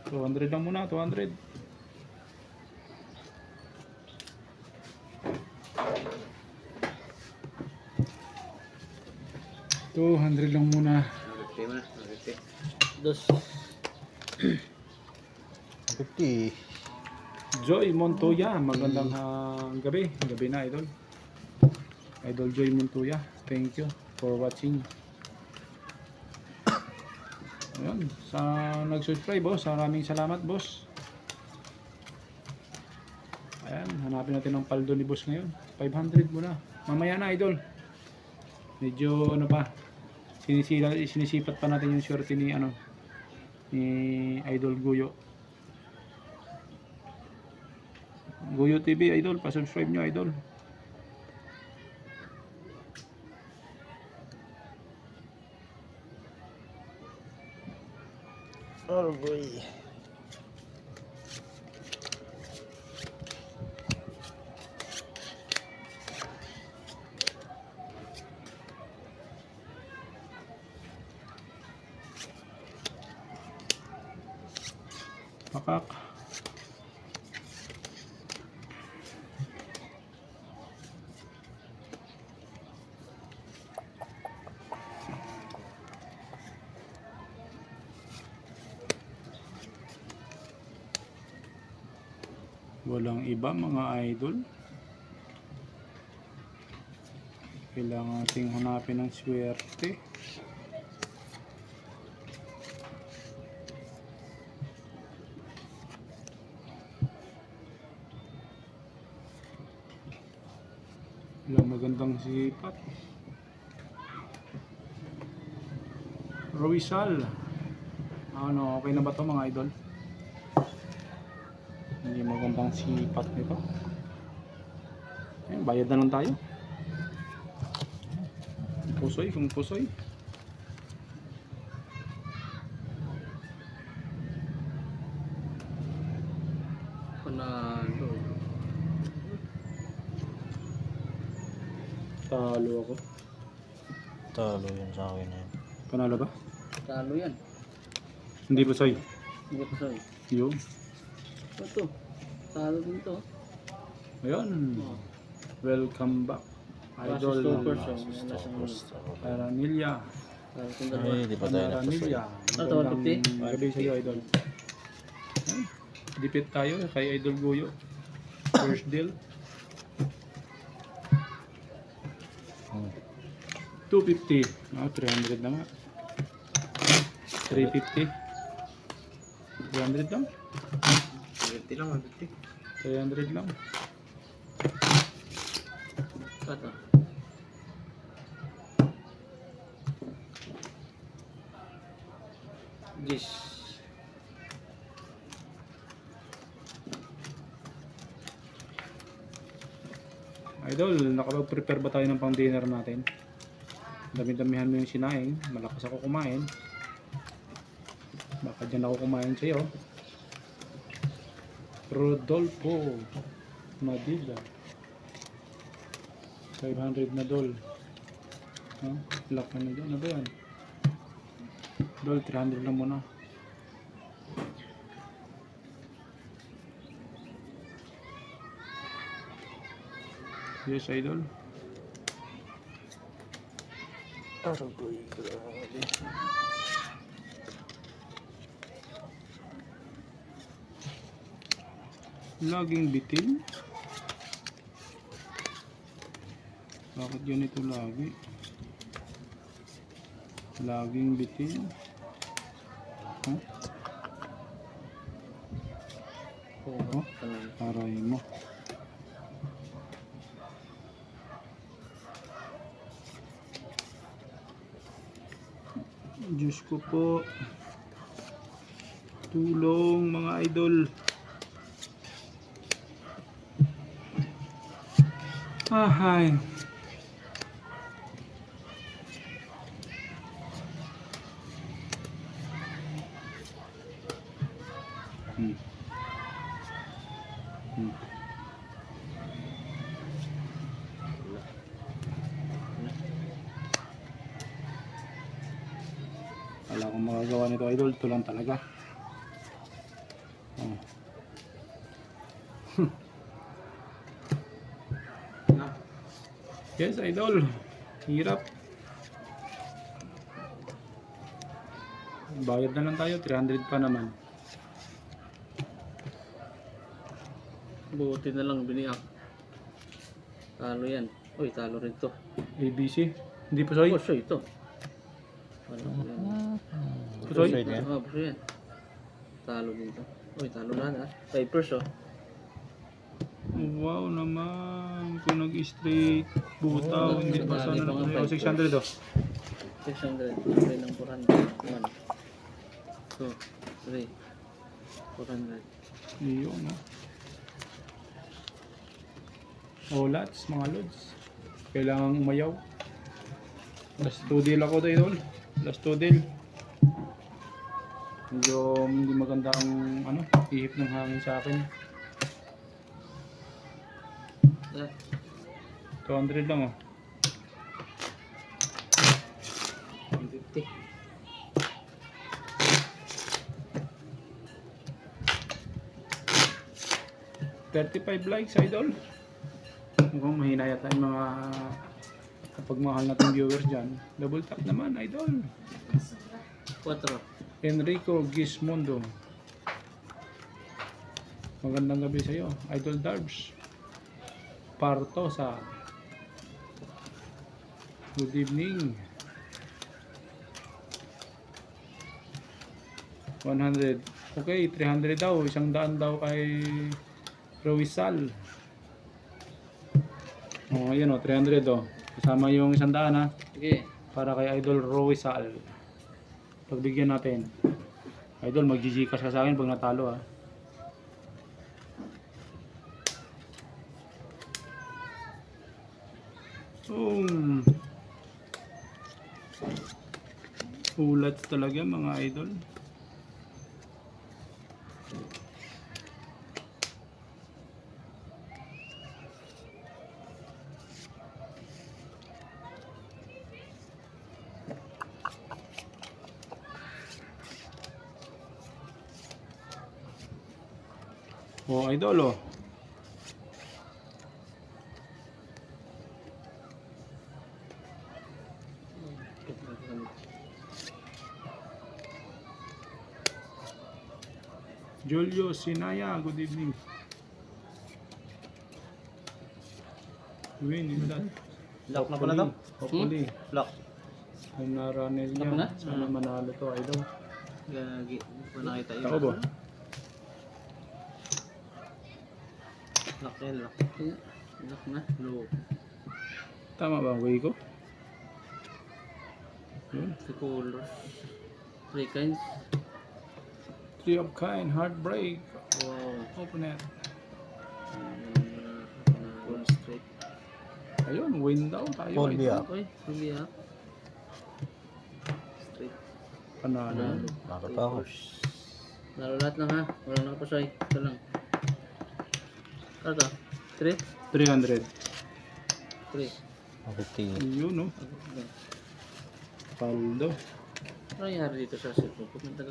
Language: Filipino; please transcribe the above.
200 lang muna, 200. $200 lang muna. Dos. 50. Joy Montoya, magandang gabi. Gabi na, idol. Idol Joy Montoya, thank you for watching. Ayun, sa nag-subscribe, boss, maraming salamat, boss. Ayan, hanapin natin ang paldo ni boss ngayon. 500 muna. Mamaya na, idol. Medyo ano pa, sinisipat pa natin yung swerte ni ni Idol Guyo. Guyo TV, idol, pa-subscribe nyo, idol. Oh boy. Pakak. Walang iba, mga idol. Kailangan nating hanapin ng swerte. Walang magandang sipat. Roisal. Ano, okay na ba to, mga idol? Hindi magandang sipat nito. Ayan, bayad na lang tayo. Pusoy, kung pusoy. Panalo. Talo ako. Talo yun sa akin yan. Panalo ba? Talo yan. Hindi pusoy. Hindi pa soy. Yun. Ito. Talo din to. Ayun. Oh. Welcome back. Idol. Aranilla. Talo din to. Ay, di pa tayo nagpasoy. Aranilla. Ah, 250? Gabi sa'yo, idol. Ay, dipit tayo kay Idol Guyo. First deal. 250. Ah, 300 na nga. 350. 300 lang. 50 lang, 50. 300 lang. Ito. Yes. Idol, nakapag-prepare ba tayo ng pang dinner natin? Dami-damihan mo yung sinaing. Malakas ako kumain. Baka dyan ako kumain sa'yo. Rodolfo Madilla. 500 na dol. Huh? Lock na dyan. Ano ba yan? Dol, 300 lang muna. Yes, idol. Oh boy, grabe. Laging bitin. Bakit ganito lagi? Laging bitin. Huh? Oh. Aray mo. Diyos ko po. Tulong, mga idol. Ahay. Wala akong magagawa nito, idol. Ito lang talaga. Oh. Na. Yes, idol. Hirap. Bayad na lang tayo, 300 pa naman. Buti na lang biniyak. Talo yan. Uy, talo rin to. ABC. Hindi pa soy. Oh, siya ito. Ano yan? Pusoy? Pusoy yan. Ah, buso yan. Talo dito. Uy, talo na. 5 oh. Wow naman. Kung nag-straight, butaw, Oh, hindi pa sana nabali pa nga na 600 oh. 600. Try ng 400. 1, 2, 3, 400. Iyon no. Oh, lots, mga lods. Kailangang umayaw. Last 2 deal ako to, idol. Last 2 deal. Medyo hindi maganda ang ano, ihip ng hangin sa akin. Ah, 200 lang oh. 150. $35 likes, idol. Mukhang mahina yata yung mga kapagmahal nating viewers dyan. Double tap naman, idol. 4. Enrico Gismondo. Magandang gabi sa iyo, Idol Darbs. Partosa. Good evening. 100. Okay, 300 daw. 100 daw kay Rowisal. Oh, ayun oh, 300 oh. Kasama yung 100 ha. Sige. Para kay Idol Rowisal. Pagbigyan natin. Idol, mag-GG ka sa akin pag natalo ha. Ulat talaga mga idol. Oh, idol oh. Julio Sinaya, good evening. Win, ilan? Lock na pala to? Hopefully. Lock. Ang naranil Lock na? niya. Sana manalo to, idol. Gagi. Hindi ko nakita yun. Ako ba? Lock yan, lock. Lock na. Low. Tama ba ang way ko? Yun. The colors. 3 kinds. 3 of kind, heartbreak. Wow. Open it. Full straight. Ayun, win daw tayo. Full idol. biyak. Okay, hindi ha. Straight. Panalo. Bakit pa ako? Lalo lahat lang ha. Walang nakapasoy. Ito lang. Ano to? 3? 300. 3. 50. Yun, no? Paldo. Ano nangyari dito sa cellphone? Pumunta